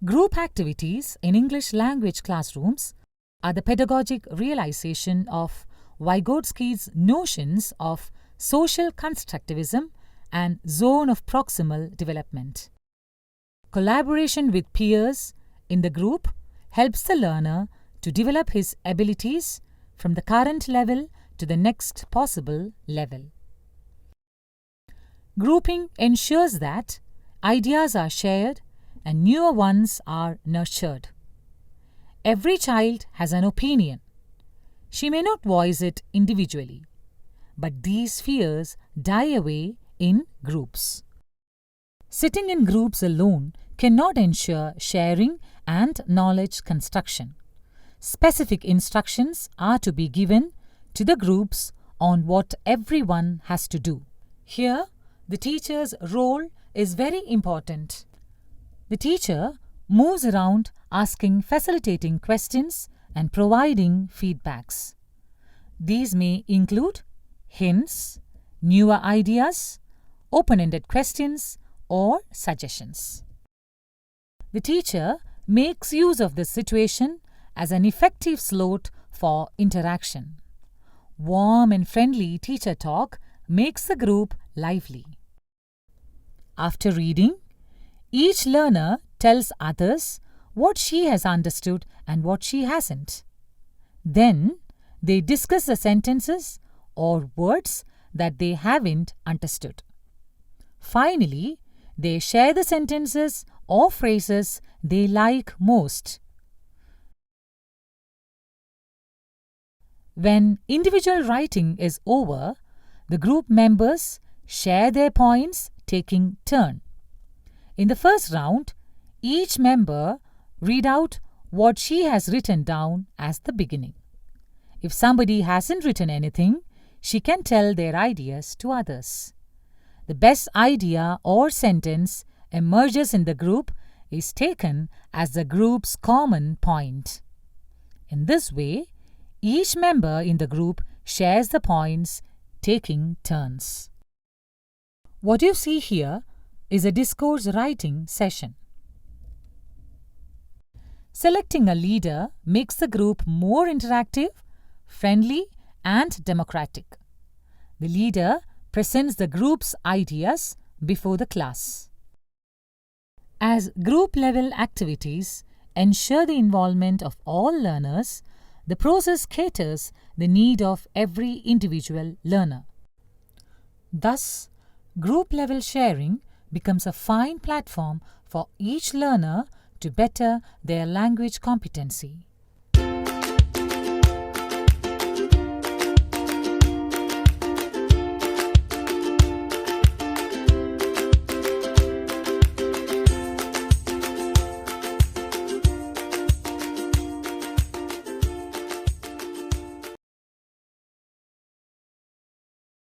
Group activities in English language classrooms are the pedagogic realization of Vygotsky's notions of social constructivism and zone of proximal development. Collaboration with peers in the group helps the learner to develop his abilities from the current level to the next possible level. Grouping ensures that ideas are shared and newer ones are nurtured. Every child has an opinion. She may not voice it individually, but these fears die away in groups. Sitting in groups alone cannot ensure sharing and knowledge construction. Specific instructions are to be given to the groups on what everyone has to do. Here, the teacher's role is very important. The teacher moves around asking facilitating questions and providing feedbacks. These may include hints, newer ideas, open-ended questions, or suggestions. The teacher makes use of this situation as an effective slot for interaction. Warm and friendly teacher talk makes the group lively. After reading, each learner tells others what she has understood and what she hasn't. Then, they discuss the sentences or words that they haven't understood. Finally, they share the sentences or phrases they like most. When individual writing is over, the group members share their points, taking turn. In the first round, each member read out what she has written down as the beginning. If somebody hasn't written anything, she can tell their ideas to others. The best idea or sentence emerges in the group is taken as the group's common point. In this way, each member in the group shares the points, taking turns. What you see here is a discourse writing session. Selecting a leader makes the group more interactive, friendly, and democratic. The leader presents the group's ideas before the class. As group-level activities ensure the involvement of all learners, the process caters the need of every individual learner. Thus, group-level sharing becomes a fine platform for each learner to better their language competency.